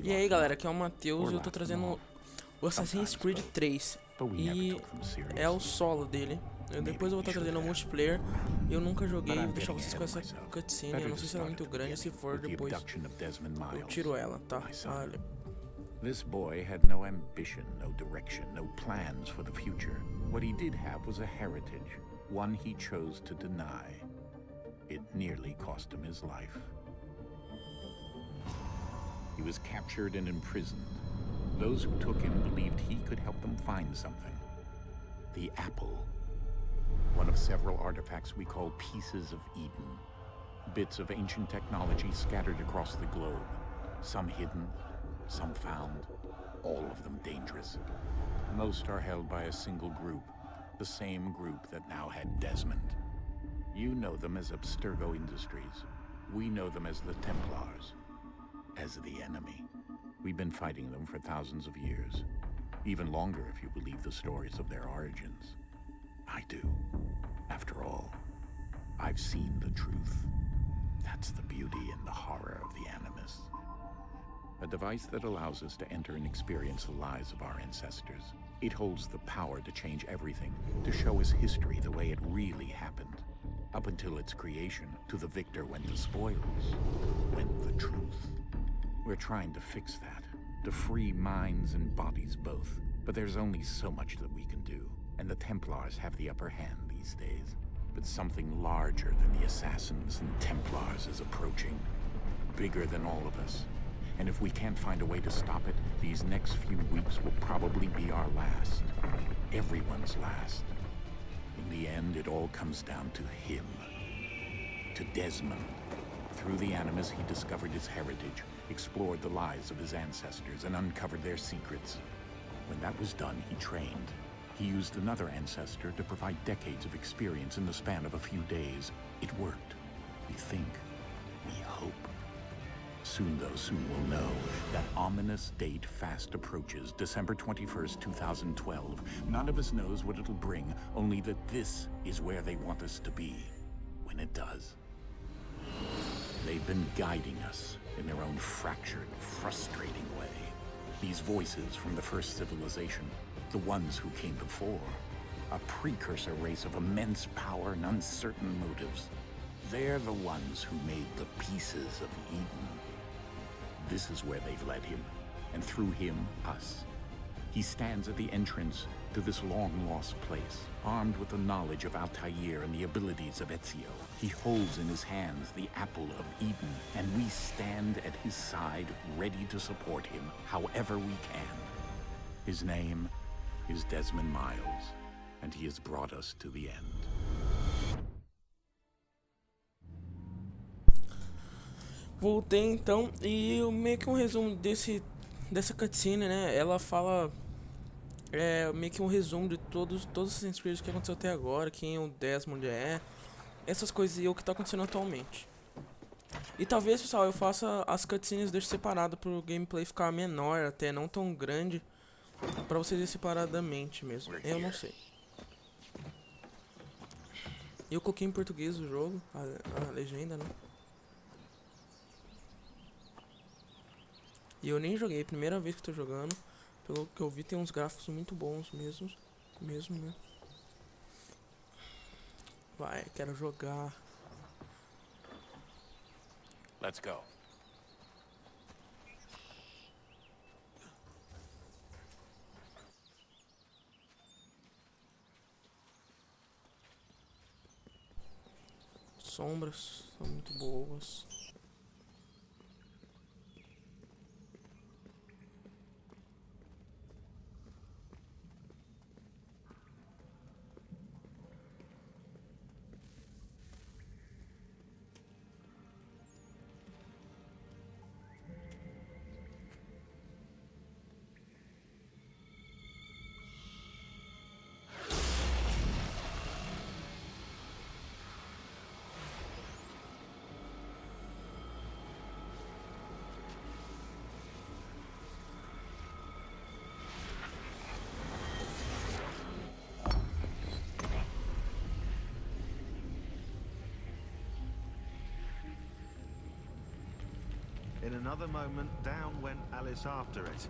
E aí galera, aqui é o Matheus e eu tô trazendo o Assassin's Creed 3 e é o solo dele. Depois eu vou estar trazendo o multiplayer. Eu nunca joguei, vou deixar vocês com essa cutscene. Eu não sei se ela é muito grande, se for depois eu tiro ela, tá? Valeu. This boy had no ambition, no direction, no plans for the future. What he did have was a heritage, one he chose to deny. It nearly cost him his life. He was captured and imprisoned. Those who took him believed he could help them find something. The apple. One of several artifacts we call pieces of Eden. Bits of ancient technology scattered across the globe. Some hidden, some found, all of them dangerous. Most are held by a single group, the same group that now had Desmond. You know them as Abstergo Industries. We know them as the Templars, as the enemy. We've been fighting them for thousands of years, even longer if you believe the stories of their origins. I do. After all, I've seen the truth. That's the beauty and the horror of the Animus. A device that allows us to enter and experience the lives of our ancestors. It holds the power to change everything, to show us history the way it really happened. Up until its creation, to the victor went the spoils, went the truth. We're trying to fix that, to free minds and bodies both. But there's only so much that we can do, and the Templars have the upper hand these days. But something larger than the Assassins and Templars is approaching, bigger than all of us. And if we can't find a way to stop it, these next few weeks will probably be our last. Everyone's last. In the end, it all comes down to him. To Desmond. Through the Animus, he discovered his heritage, explored the lives of his ancestors, and uncovered their secrets. When that was done, he trained. He used another ancestor to provide decades of experience in the span of a few days. It worked. We think. We hope. Soon, though, soon we'll know. That ominous date fast approaches, December 21st, 2012. None of us knows what it'll bring, only that this is where they want us to be, when it does. They've been guiding us in their own fractured, frustrating way. These voices from the first civilization, the ones who came before, a precursor race of immense power and uncertain motives. They're the ones who made the pieces of Eden. This is where they've led him, and through him, us. He stands at the entrance to this long-lost place, armed with the knowledge of Altair and the abilities of Ezio. He holds in his hands the apple of Eden, and we stand at his side, ready to support him however we can. His name is Desmond Miles, and he has brought us to the end. Voltei então, e meio que um resumo dessa cutscene, né? Ela fala meio que um resumo de todos os Assassin's Creed que aconteceu até agora, quem o Desmond é, essas coisas e o que tá acontecendo atualmente. E talvez, pessoal, eu faça as cutscenes deixo separado pro gameplay ficar menor, até não tão grande, pra vocês verem separadamente mesmo. Eu não sei. Eu coloquei em português o jogo, a legenda, né? E eu nem joguei, primeira vez que tô jogando. Pelo que eu vi, tem uns gráficos muito bons mesmo, né? Vai, quero jogar. Let's go. Sombras são muito boas. In another moment, down went Alice after it,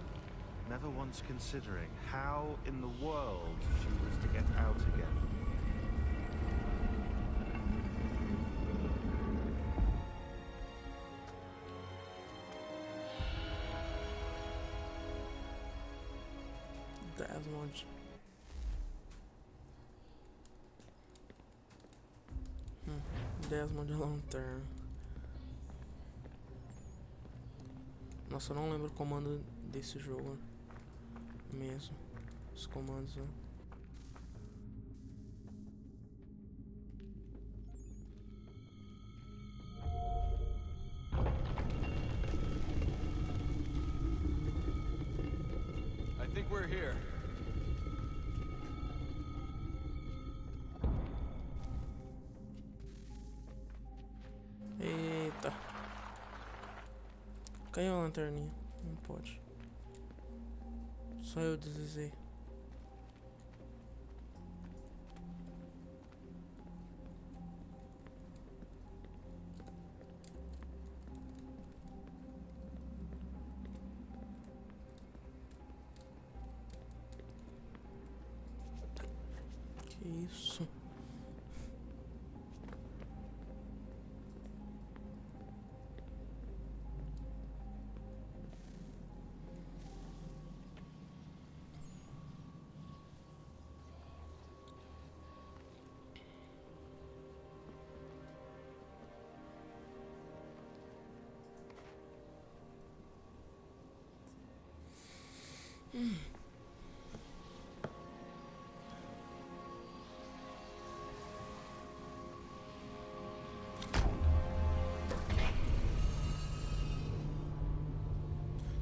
never once considering how in the world she was to get out again. Desmond. 10 de lanterna. Nossa, eu não lembro o comando desse jogo mesmo. Os comandos, né? I think we're here. Eita. Caiu a lanterninha. Não pode. Só eu deslizei. Que isso?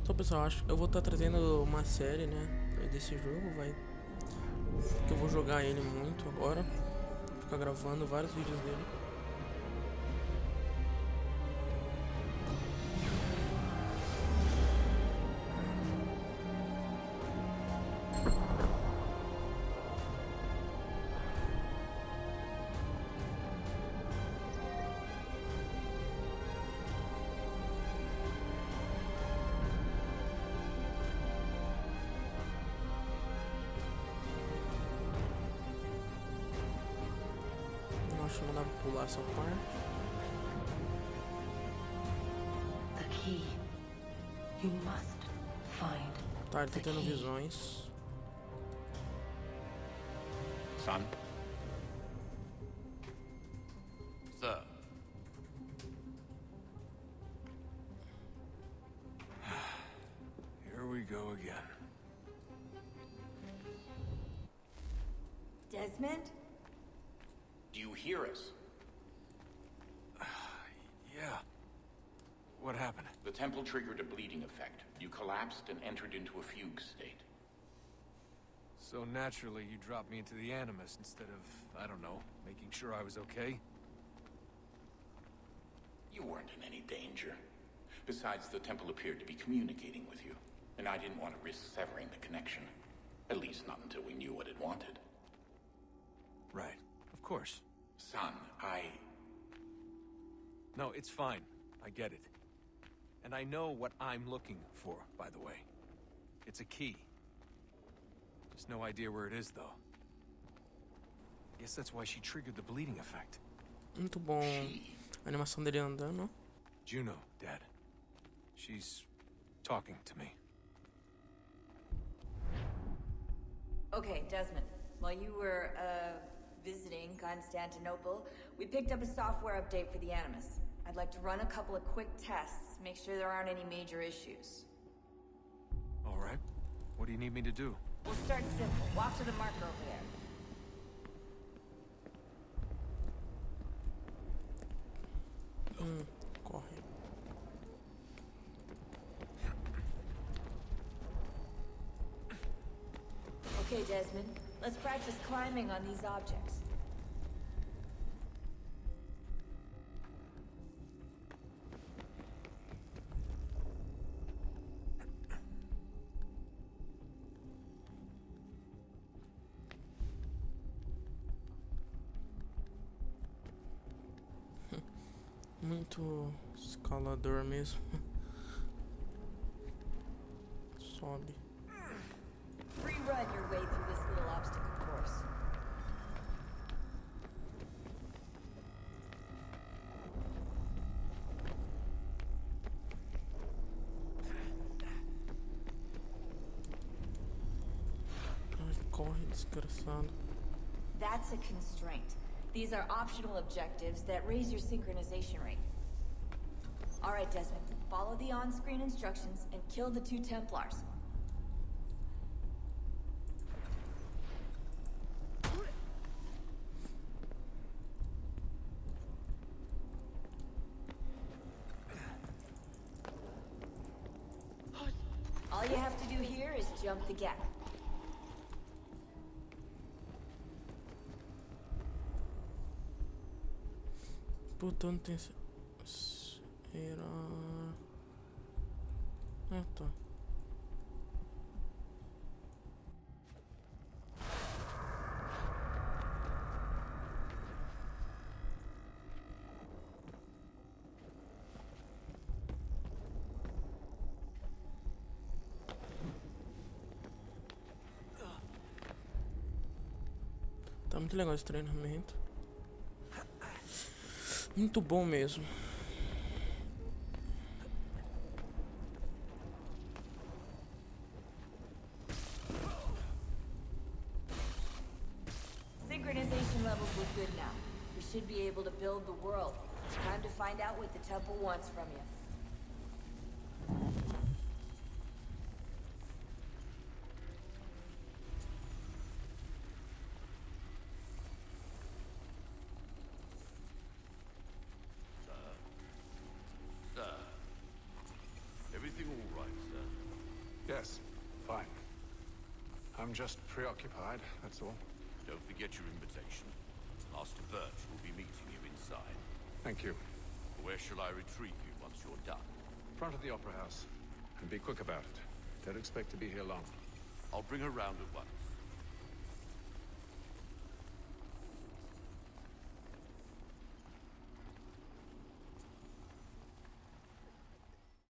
Então, pessoal, acho que eu vou estar trazendo uma série, né, desse jogo, que eu vou jogar ele muito agora, vou ficar gravando vários vídeos dele. Acho que não dá pra pular essa parte. The key. You must find. Tá, ele tá tendo visões. Son? Sir. Here we go again. Desmond? Do you hear us? Yeah. What happened? The temple triggered a bleeding effect. You collapsed and entered into a fugue state. So naturally, you dropped me into the Animus instead of, I don't know, making sure I was okay? You weren't in any danger. Besides, the temple appeared to be communicating with you, and I didn't want to risk severing the connection. At least not until we knew what it wanted. Right. Of course. Son, No, it's fine. I get it. And I know what I'm looking for, by the way. It's a key. Just no idea where it is, though. Guess that's why she triggered the bleeding effect. Muito bom. A animação dele andando. Juno, Dad. She's talking to me. Okay, Desmond. While you were, visiting Constantinople, we picked up a software update for the Animus. I'd like to run a couple of quick tests, make sure there aren't any major issues. All right. What do you need me to do? We'll start simple. Walk to the marker over there. Corre. Okay, Desmond. Let's practice climbing on these objects. Muito escalador mesmo. sobe. Free run your way through this little obstacle course. Ai, corre, desgraçado. That's a constraint. These are optional objectives that raise your synchronization rate. Alright, Desmond, follow the on-screen instructions and kill the 2 Templars. All you have to do here is jump the gap. Puta, não tem... Será... Ah, tá. Tá muito legal esse treinamento. Muito bom mesmo. Synchronization levels look good now. We should be able to build the world. Time to find out what the temple wants from you. Everything all right, sir? Yes, fine. I'm just preoccupied, that's all. Don't forget your invitation. Master Birch will be meeting you inside. Thank you. Where shall I retrieve you once you're done? Front of the Opera House. And be quick about it. Don't expect to be here long. I'll bring her round at once.